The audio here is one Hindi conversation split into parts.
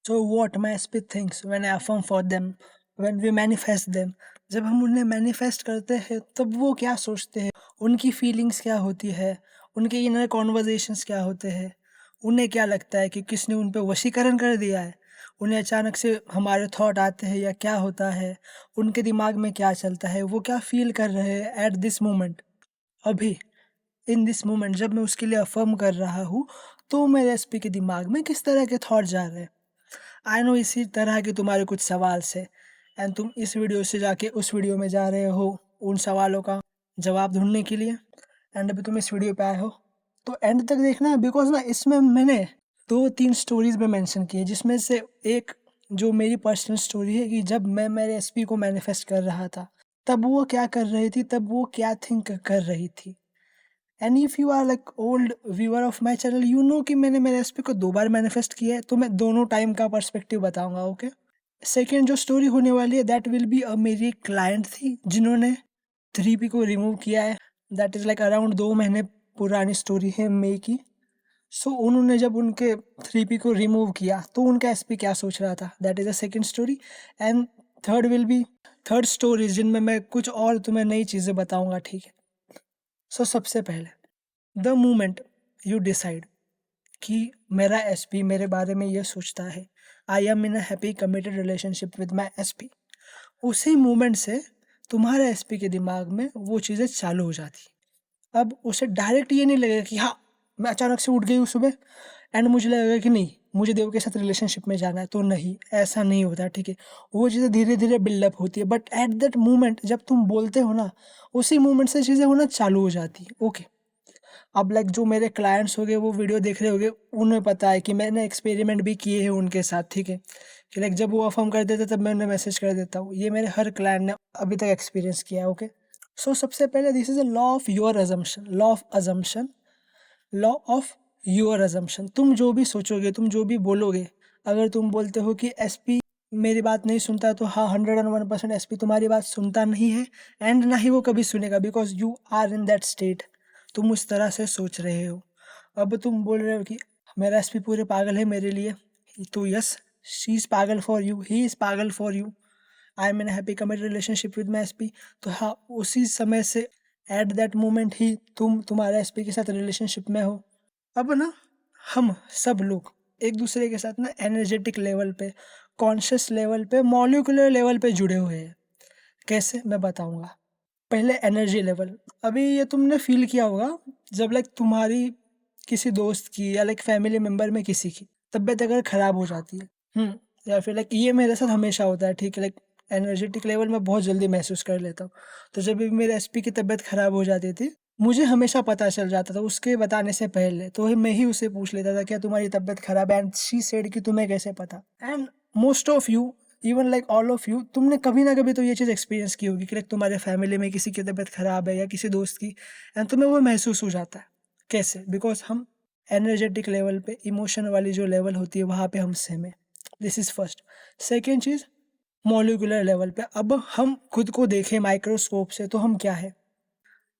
So what my SP thinks when I affirm for them, when we manifest them, जब हम उन्हें मैनिफेस्ट करते हैं तब वो क्या सोचते हैं, उनकी फीलिंग्स क्या होती है, उनके इनर कॉन्वर्जेशंस क्या होते हैं, उन्हें क्या लगता है कि किसने उन पे वशीकरण कर दिया है, उन्हें अचानक से हमारे थॉट आते हैं या क्या होता है, उनके दिमाग में क्या चलता है, वो क्या फील कर रहे हैं एट दिस मोमेंट, अभी इन दिस मोमेंट जब मैं उसके लिए अफर्म कर रहा हूँ, तो मेरे एसपी के दिमाग में किस तरह के थॉट जा रहे हैं। आई नो इसी तरह के तुम्हारे कुछ सवाल से, एंड तुम इस वीडियो से जाके उस वीडियो में जा रहे हो उन सवालों का जवाब ढूंढने के लिए। एंड अभी तुम इस वीडियो पे आए हो तो एंड तक देखना, बिकॉज ना इसमें मैंने 2-3 स्टोरीज में मेंशन की है, जिसमें से एक जो मेरी पर्सनल स्टोरी है कि जब मैं मेरे एसपी को मैनिफेस्ट कर रहा था तब वो क्या कर रही थी, तब वो क्या थिंक कर रही थी। And if you are like old viewer of my channel, you know कि मैंने मेरे एसपी को 2 बार मैनिफेस्ट किया है, तो मैं दोनों टाइम का पर्सपेक्टिव बताऊंगा। ओके, सेकेंड जो स्टोरी होने वाली है दैट विल बी मेरी एक क्लाइंट थी जिन्होंने 3P को रिमूव किया है। दैट इज़ लाइक अराउंड 2 महीने पुरानी स्टोरी है मई की। सो उन्होंने जब उनके 3P को रिमूव किया तो उनका एसपी क्या सोच रहा था, that is a second story. And third will be third stories जिनमें मैं कुछ और तुम्हें नई चीज़ें बताऊंगा, ठीक है। सो सबसे पहले, द मोमेंट यू डिसाइड कि मेरा एसपी मेरे बारे में ये सोचता है, I am in a happy committed relationship with my SP, उसी मोमेंट से तुम्हारे एसपी के दिमाग में वो चीज़ें चालू हो जाती। अब उसे डायरेक्ट ये नहीं लगेगा कि हाँ मैं अचानक से उठ गई हूँ सुबह एंड मुझे लगेगा कि नहीं मुझे देव के साथ रिलेशनशिप में जाना है, तो नहीं, ऐसा नहीं होता, ठीक है। वो चीज़ें धीरे धीरे बिल्डअप होती है, बट एट दैट मोमेंट जब तुम बोलते हो ना, उसी मोमेंट से चीज़ें होना चालू हो जाती है। ओके, अब लाइक जो मेरे क्लाइंट्स हो गए वो वीडियो देख रहे होंगे, उन्हें पता है कि मैंने एक्सपेरिमेंट भी किए हैं उनके साथ, ठीक है। कि लाइक जब वो अफर्म कर देते तब मैं उन्हें मैसेज कर देता हूँ, ये मेरे हर क्लाइंट ने अभी तक एक्सपीरियंस किया है। ओके, सो सबसे पहले this is a law of your assumption, law of assumption, law of your assumption. तुम जो भी सोचोगे, तुम जो भी बोलोगे, अगर तुम बोलते हो कि एसपी मेरी बात नहीं सुनता, तो हाँ 101% एसपी तुम्हारी बात सुनता नहीं है एंड ना ही वो कभी सुनेगा, because you are in that state, तुम उस तरह से सोच रहे हो। अब तुम बोल रहे हो कि मेरा एसपी पूरे पागल है मेरे लिए, तो यस, शी इज़ पागल फॉर यू, ही इज़ पागल for you, I am in happy committed relationship with my SP. तो हाँ, उसी समय से एट दैट मोमेंट ही तुम्हारे एसपी के साथ रिलेशनशिप में हो। अब ना हम सब लोग एक दूसरे के साथ ना एनर्जेटिक लेवल पे, कॉन्शियस लेवल पे, मॉलिक्यूलर लेवल पे जुड़े हुए हैं। कैसे, मैं बताऊंगा। पहले एनर्जी लेवल, अभी ये तुमने फील किया होगा जब लाइक तुम्हारी किसी दोस्त की या लाइक फैमिली मेम्बर में किसी की तबीयत अगर ख़राब हो जाती है, या फिर लाइक ये मेरे साथ हमेशा होता है, ठीक है। लाइक एनर्जेटिक लेवल में बहुत जल्दी महसूस कर लेता हूँ, तो जब भी मेरे एसपी की तबीयत ख़राब हो जाती थी, मुझे हमेशा पता चल जाता था उसके बताने से पहले, तो मैं ही उसे पूछ लेता था क्या तुम्हारी तबीयत ख़राब है, एंड शी सेड कि तुम्हें कैसे पता। And most of you, even like all of you, तुमने कभी ना कभी तो ये चीज़ एक्सपीरियंस की होगी कि लाइक तुम्हारे फैमिली में किसी की तबीयत ख़राब है या किसी दोस्त की, एंड तुम्हें वो महसूस हो जाता है। कैसे, बिकॉज हम एनर्जेटिक लेवल पे, इमोशन वाली जो लेवल होती है वहाँ पे हम सेम है। This is first. Second cheese, molecular level पे, अब हम खुद को देखें माइक्रोस्कोप से तो हम क्या है,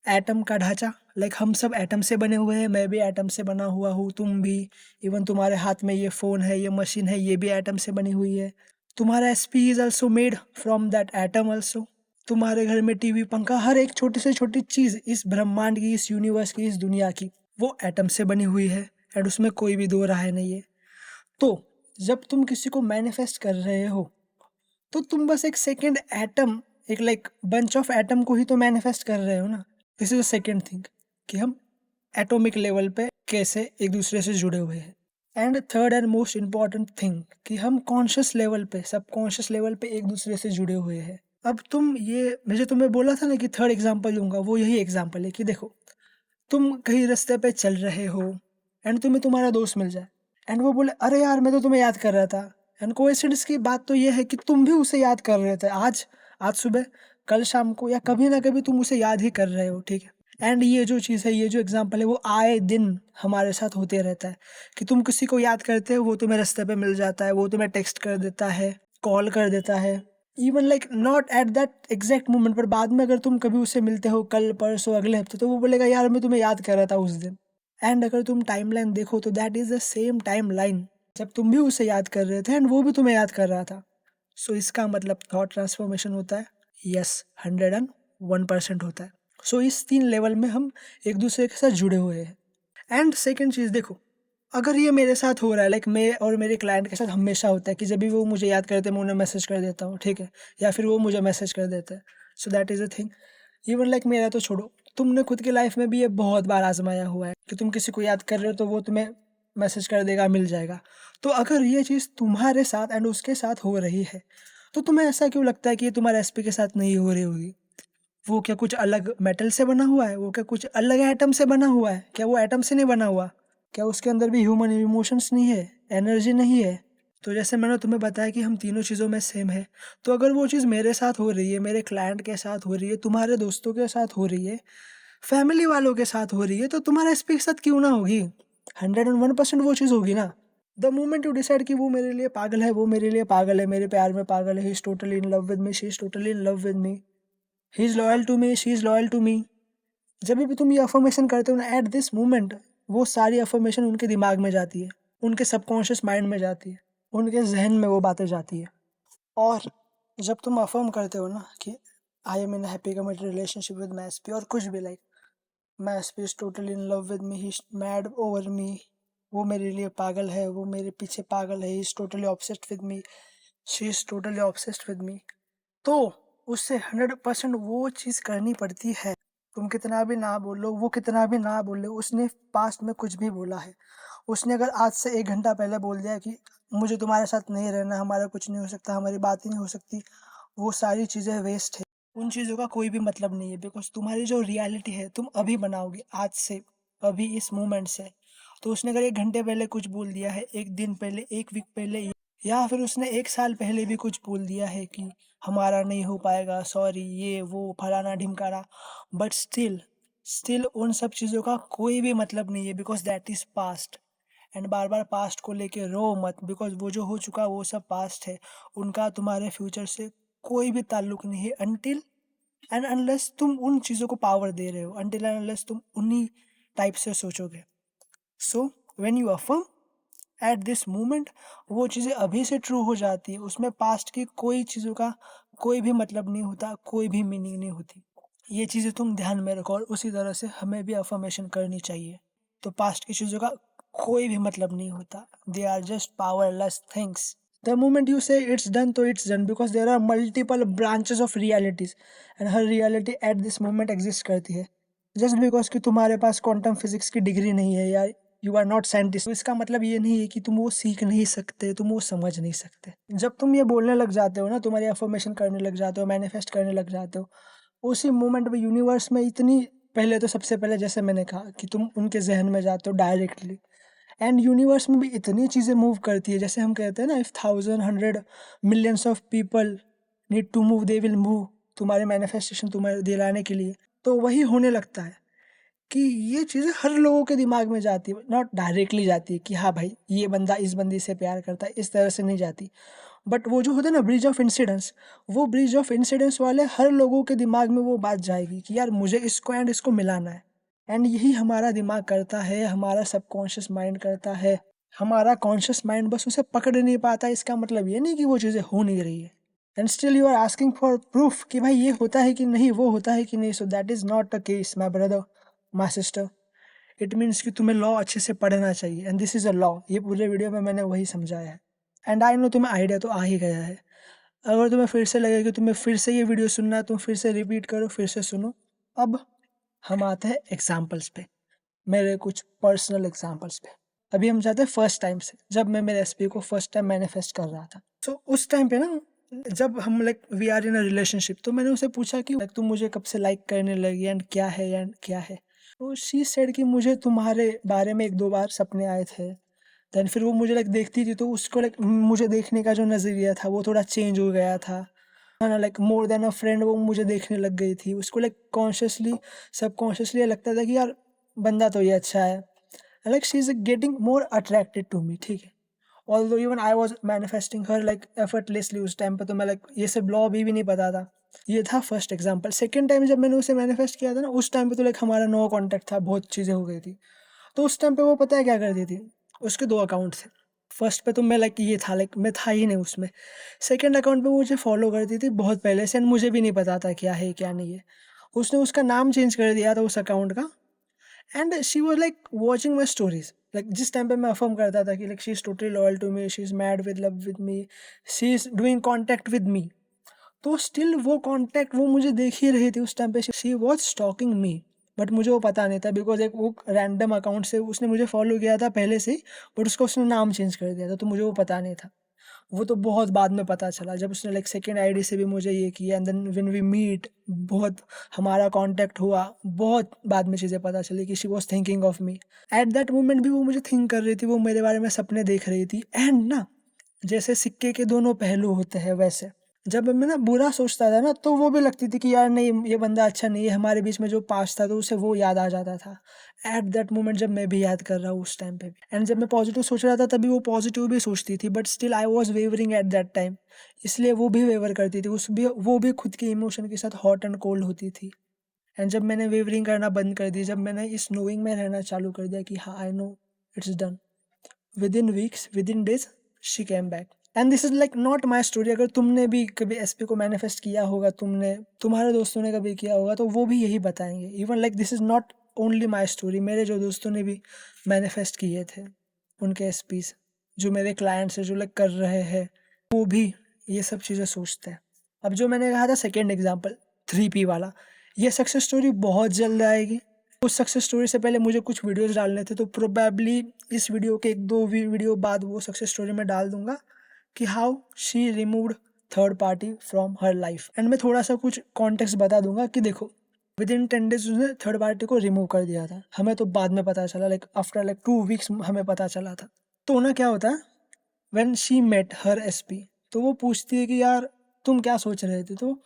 एटम का ढांचा, लाइक हम सब एटम से बने हुए हैं, मैं भी एटम से बना हुआ हूँ, तुम भी, इवन तुम्हारे हाथ में ये फ़ोन है, ये मशीन है, ये भी एटम से बनी हुई है। तुम्हारा SP is also made from that atom also. तुम्हारे घर में टीवी, पंखा, हर एक छोटी से छोटी चीज़ इस ब्रह्मांड की, इस यूनिवर्स की, इस दुनिया की, वो एटम से बनी हुई है, एंड उसमें कोई भी दो राय नहीं है। तो जब तुम किसी को मैनिफेस्ट कर रहे हो, तो तुम बस एक सेकेंड एटम, एक लाइक बंच ऑफ एटम को ही तो मैनिफेस्ट कर रहे हो ना। This is the second thing कि हम एटॉमिक लेवल पे कैसे एक दूसरे से जुड़े हुए हैं। And third and most important thing कि हम कॉन्शियस लेवल पे, सबकॉन्शियस लेवल पे एक दूसरे से जुड़े हुए हैं। अब तुम ये, मुझे तुम्हें बोला था ना कि थर्ड एग्जाम्पल दूंगा, वो यही एग्जाम्पल है कि देखो, तुम कहीं रास्ते पे चल रहे हो एंड तुम्हें तुम्हारा दोस्त मिल जाए एंड वो बोले अरे यार मैं तो तुम्हें याद कर रहा था, एंड कोइंसिडेंस की बात तो ये है कि तुम भी उसे याद कर रहे थे आज, आज सुबह, कल शाम को, या कभी ना कभी तुम उसे याद ही कर रहे हो, ठीक है। एंड ये जो चीज़ है, ये जो एग्जाम्पल है, वो आए दिन हमारे साथ होते रहता है कि तुम किसी को याद करते हो, वो तुम्हें रास्ते पे मिल जाता है, वो तुम्हें टेक्स्ट कर देता है, कॉल कर देता है, even like not at that exact moment, पर बाद में अगर तुम कभी उससे मिलते हो, कल परसों अगले हफ्ते, तो वो बोलेगा यार मैं तुम्हें याद कर रहा था उस दिन। एंड अगर तुम टाइम लाइन देखो तो that is the same time line जब तुम भी उसे याद कर रहे थे एंड वो भी तुम्हें याद कर रहा था। सो इसका मतलब थॉट ट्रांसफॉर्मेशन होता है। यस, 101% होता है। सो इस 3 लेवल में हम एक दूसरे के साथ जुड़े हुए हैं। एंड सेकंड चीज़ देखो, अगर ये मेरे साथ हो रहा है, लाइक मैं और मेरे क्लाइंट के साथ हमेशा होता है कि जब भी वो मुझे याद करते हैं मैं उन्हें मैसेज कर देता हूँ, ठीक है, या फिर वो मुझे मैसेज कर देते हैं। So that is a thing. Even like मेरा तो छोड़ो, तुमने खुद की लाइफ में भी ये बहुत बार आजमाया हुआ है कि तुम किसी को याद कर रहे हो तो वो तुम्हें मैसेज कर देगा, मिल जाएगा। तो अगर ये चीज़ तुम्हारे साथ एंड उसके साथ हो रही है, तो तुम्हें ऐसा क्यों लगता है कि ये तुम्हारे एसपी के साथ नहीं हो रही होगी? वो क्या कुछ अलग मेटल से बना हुआ है? वो क्या कुछ अलग एटम से बना हुआ है? क्या वो एटम से नहीं बना हुआ? क्या उसके अंदर भी ह्यूमन इमोशंस नहीं है, एनर्जी नहीं है? तो जैसे मैंने तुम्हें बताया कि हम तीनों चीज़ों में सेम है, तो अगर वो चीज़ मेरे साथ हो रही है, मेरे क्लाइंट के साथ हो रही है, तुम्हारे दोस्तों के साथ हो रही है, फैमिली वालों के साथ हो रही है, तो तुम्हारे एसपी के साथ क्यों ना होगी? 101% वो चीज़ होगी ना। द मोमेंट यू डिसाइड कि वो मेरे लिए पागल है, वो मेरे लिए पागल है, मेरे प्यार में पागल है, he is totally in love with me, she is totally in love with me, he is loyal to me, she is loyal to me. जब भी तुम ये अफर्मेशन करते हो ना, एट दिस मोमेंट वो सारी अफर्मेशन उनके दिमाग में जाती है, उनके सबकॉन्शियस माइंड में जाती है, उनके जहन में वो बातें जाती है। और जब तुम अफर्म करते हो ना कि I am in happy committed relationship with my SP, और कुछ भी, like my SP is totally in love with me, he is mad over me, वो मेरे लिए पागल है, वो मेरे पीछे पागल है, he is totally obsessed with me, she is totally obsessed with me, तो उससे 100% वो चीज़ करनी पड़ती है। तुम कितना भी ना बोलो, वो कितना भी ना बोले, उसने पास्ट में कुछ भी बोला है, उसने अगर आज से 1 घंटा पहले बोल दिया कि मुझे तुम्हारे साथ नहीं रहना, हमारा कुछ नहीं हो सकता, हमारी बात ही नहीं हो सकती, वो सारी चीज़ें वेस्ट है। उन चीज़ों का कोई भी मतलब नहीं है, बिकॉज तुम्हारी जो रियलिटी है तुम अभी बनाओगे, आज से, अभी इस मोमेंट से। तो उसने अगर 1 घंटे पहले कुछ बोल दिया है, 1 दिन पहले, 1 वीक पहले, या फिर उसने 1 साल पहले भी कुछ बोल दिया है कि हमारा नहीं हो पाएगा, सॉरी, ये वो फलाना ढिमकाना, बट स्टिल स्टिल उन सब चीज़ों का कोई भी मतलब नहीं है, because that is past. And bar bar past को लेके रो मत, बिकॉज वो जो हो चुका वो सब पास्ट है, उनका तुम्हारे फ्यूचर से कोई भी ताल्लुक नहीं है, अनटिल एंड अनलेस तुम उन चीज़ों को पावर दे रहे हो, अनटिल एंड अनलेस तुम उन्हीं टाइप से सोचोगे। So when you affirm eight this moment, वो चीज़ें अभी से ट्रू हो जाती है, उसमें पास्ट की कोई चीज़ों का कोई भी मतलब नहीं होता, कोई भी मीनिंग नहीं होती। ये चीज़ें तुम ध्यान में रखो, और उसी तरह से हमें भी अफर्मेशन करनी चाहिए। तो पास्ट की चीज़ों का कोई भी मतलब नहीं होता, they are just powerless things. The moment you say it's done, तो it's done, because there are multiple branches of realities, and हर reality at this moment exist करती है। जस्ट बिकॉज कि तुम्हारे पास क्वांटम फिजिक्स की डिग्री नहीं है, या यू आर नॉट साइंटिस्ट, इसका मतलब ये नहीं है कि तुम वो सीख नहीं सकते, तुम वो समझ नहीं सकते। जब तुम ये बोलने लग जाते हो ना, तुम्हारी अफर्मेशन करने लग जाते हो, मैनिफेस्ट करने लग जाते हो, उसी मोमेंट में यूनिवर्स में इतनी, पहले तो सबसे पहले जैसे मैंने कहा कि तुम उनके जहन में जाते हो डायरेक्टली, एंड यूनिवर्स में भी इतनी चीज़ें मूव करती है, जैसे हम कहते हैं ना, if 1000 100 millions of people need to move, they will move, तुम्हारे मैनिफेस्टेशन तुम्हारे दिलाने के लिए। तो वही होने लगता है कि ये चीज़ें हर लोगों के दिमाग में जाती है, नॉट डायरेक्टली जाती है कि हाँ भाई ये बंदा इस बंदी से प्यार करता है, इस तरह से नहीं जाती। बट वो जो होता है ना ब्रिज ऑफ इंसिडेंस, वो ब्रिज ऑफ इंसिडेंस वाले हर लोगों के दिमाग में वो बात जाएगी कि यार मुझे इसको एंड इसको मिलाना है। एंड यही हमारा दिमाग करता है, हमारा सबकॉन्शियस माइंड करता है। हमारा कॉन्शियस माइंड बस उसे पकड़ नहीं पाता, इसका मतलब ये नहीं कि वो चीज़ें हो नहीं रही है। And still you are asking for proof कि भाई ये होता है कि नहीं, वो होता है कि नहीं। So that is not a case my brother, my sister. It means कि तुम्हें लॉ अच्छे से पढ़ना चाहिए, and this is a law. ये पूरे वीडियो में मैंने वही समझाया है। एंड आई नो तुम्हें आइडिया तो आ ही गया है। अगर तुम्हें फिर से लगे कि तुम्हें फिर से ये वीडियो सुनना है, तुम फिर से रिपीट करो, फिर से सुनो। अब हम आते हैं एग्जाम्पल्स पे, मेरे कुछ पर्सनल एग्जाम्पल्स पे। अभी हम जाते हैं फर्स्ट टाइम से, जब मैं मेरे एसपी को फर्स्ट टाइम मैनिफेस्ट कर रहा था। सो उस टाइम पे ना, जब हम like we are in a relationship, तो मैंने उसे पूछा कि like, तुम मुझे कब से लाइक करने लगी, एंड क्या है, एंड क्या है। तो शी सेड कि मुझे तुम्हारे बारे में 1-2 बार सपने आए थे। देन फिर वो मुझे लाइक देखती थी, तो उसको लाइक मुझे देखने का जो नज़रिया था वो थोड़ा चेंज हो गया था, है ना। लाइक मोर देन अ फ्रेंड वो मुझे देखने लग गई थी। उसको लाइक कॉन्शियसली, सबकॉन्शियसली लगता था कि यार बंदा तो ये अच्छा है, like she is getting more attracted to me, ठीक है। Although even I was manifesting her like effortlessly उस टाइम पे, तो मैं लाइक ये सब लॉ अभी भी नहीं पता था। ये था फर्स्ट एग्जाम्पल। सेकेंड टाइम जब मैंने उसे मैनिफेस्ट किया था ना, उस टाइम पे तो लाइक हमारा नो कॉन्टैक्ट था, बहुत चीज़ें हो गई थी। तो उस टाइम पे वो पता है क्या करती थी, उसके 2 अकाउंट थे। फर्स्ट पे तो मैं लाइक ये था, लाइक मैं था ही नहीं उसमें। सेकंड अकाउंट पे वो मुझे फॉलो करती थी बहुत पहले से, एंड मुझे भी नहीं पता था क्या है क्या नहीं है। उसने उसका नाम चेंज कर दिया था उस अकाउंट का, and she was like watching my stories. Like जिस टाइम पे मैं अफर्म करता था कि like she is totally loyal to me, she is mad with love with me, she is doing contact with me, तो स्टिल वो कॉन्टैक्ट वो मुझे देख ही रही थी उस टाइम पे। She was stalking me, but मुझे वो पता नहीं था, बिकॉज एक वो रैंडम अकाउंट से उसने मुझे फॉलो किया था पहले से ही, बट उसका उसने नाम चेंज कर दिया था, तो मुझे वो पता नहीं था। वो तो बहुत बाद में पता चला, जब उसने लाइक सेकेंड आईडी से भी मुझे ये किया, and then when we meet, बहुत हमारा कांटेक्ट हुआ, बहुत बाद में चीज़ें पता चली कि she was thinking of me. At that moment भी वो मुझे थिंक कर रही थी, वो मेरे बारे में सपने देख रही थी। एंड ना, जैसे सिक्के के दोनों पहलू होते हैं, वैसे जब मैं ना बुरा सोचता था ना, तो वो भी लगती थी कि यार नहीं, ये बंदा अच्छा नहीं है, हमारे बीच में जो पास्ट था तो उसे वो याद आ जाता था। एट दैट मोमेंट जब मैं भी याद कर रहा हूँ उस टाइम पे भी, एंड जब मैं पॉजिटिव सोच रहा था तभी वो पॉजिटिव भी सोचती थी, but still I was wavering at that time. इसलिए वो भी वेवर करती थी, वो भी खुद के इमोशन के साथ हॉट एंड कोल्ड होती थी। एंड जब मैंने वेवरिंग करना बंद कर दी, जब मैंने इस नोइंग में रहना चालू कर दिया कि हाँ I know it's done, with in weeks, with in days, she came back. And this is like not my story. अगर तुमने भी कभी एसपी को मैनिफेस्ट किया होगा, तुमने, तुम्हारे दोस्तों ने कभी किया होगा, तो वो भी यही बताएंगे। Even like this is not only my story, मेरे जो दोस्तों ने भी मैनिफेस्ट किए थे उनके एसपीज, जो मेरे क्लाइंट्स हैं जो लाइक कर रहे हैं, वो भी ये सब चीज़ें सोचते हैं। अब जो मैंने कहा था सेकेंड एग्जाम्पल 3P वाला, ये सक्सेस स्टोरी बहुत जल्द आएगी। उस सक्सेस स्टोरी से पहले मुझे कुछ वीडियोस डालने थे, तो प्रोबेबली इस वीडियो के 1-2 वीडियो बाद वो सक्सेस स्टोरी में डाल दूंगा कि how she removed third party from her life. And मैं थोड़ा सा कुछ कॉन्टेक्स्ट बता दूंगा कि देखो, विद इन 10 डेज उसने थर्ड पार्टी को रिमूव कर दिया था। हमें तो बाद में पता चला, लाइक आफ्टर लाइक 2 वीक्स हमें पता चला था। तो ना क्या होता है, when she met her SP, तो वो पूछती है कि यार तुम क्या सोच रहे थे, तो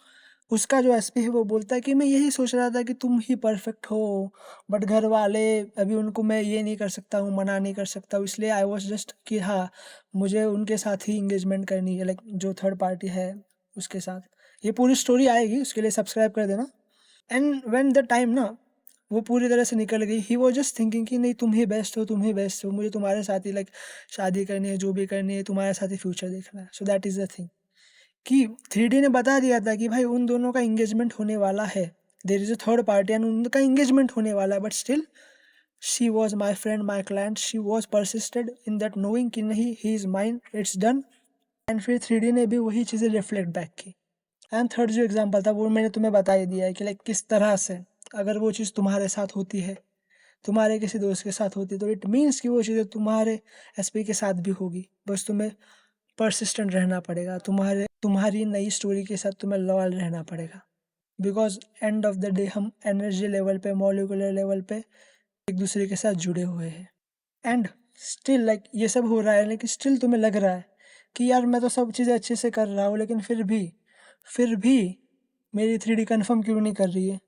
उसका जो एसपी है वो बोलता है कि मैं यही सोच रहा था कि तुम ही परफेक्ट हो, बट घर वाले, अभी उनको मैं ये नहीं कर सकता हूँ, मना नहीं कर सकता हूँ, इसलिए आई वॉज जस्ट कि हाँ मुझे उनके साथ ही इंगेजमेंट करनी है, लाइक जो थर्ड पार्टी है उसके साथ। ये पूरी स्टोरी आएगी, उसके लिए सब्सक्राइब कर देना। एंड व्हेन द टाइम ना वो पूरी तरह से निकल गई, ही वॉज जस्ट थिंकिंग कि नहीं तुम ही बेस्ट हो, तुम ही बेस्ट हो, मुझे तुम्हारे साथ ही लाइक शादी करनी है, जो भी करनी है तुम्हारे साथ ही फ्यूचर देखना है। So that is the thing कि 3D ने बता दिया था कि भाई उन दोनों का इंगेजमेंट होने वाला है, there is a third party and उनका इंगेजमेंट होने वाला है, but still she was my friend, my client, she was persisted in that knowing कि नहीं he is mine, it's done. And फिर 3D ने भी वही चीज़ें रिफ्लेक्ट बैक की। एंड थर्ड जो एग्जाम्पल था वो मैंने तुम्हें बता ही दिया है कि लाइक किस तरह से अगर वो चीज़ तुम्हारे साथ होती है, तुम्हारे किसी दोस्त के साथ होती है, तो इट मीन्स कि वो चीज़ें तुम्हारे एसपी के साथ भी होगी, बस तुम्हें परसिस्टेंट रहना पड़ेगा, तुम्हारी नई स्टोरी के साथ तुम्हें लॉयल रहना पड़ेगा। Because end of the day हम एनर्जी लेवल पे, मॉलिकुलर लेवल पे एक दूसरे के साथ जुड़े हुए हैं। एंड स्टिल लाइक ये सब हो रहा है, लेकिन स्टिल तुम्हें लग रहा है कि यार मैं तो सब चीज़ें अच्छे से कर रहा हूँ, लेकिन फिर भी मेरी 3D कन्फर्म क्यों नहीं कर रही है।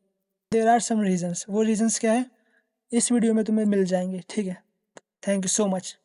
देर आर सम रीजन्स, वो रीजन्स क्या है इस वीडियो में तुम्हें मिल जाएंगे, ठीक है। Thank you so much.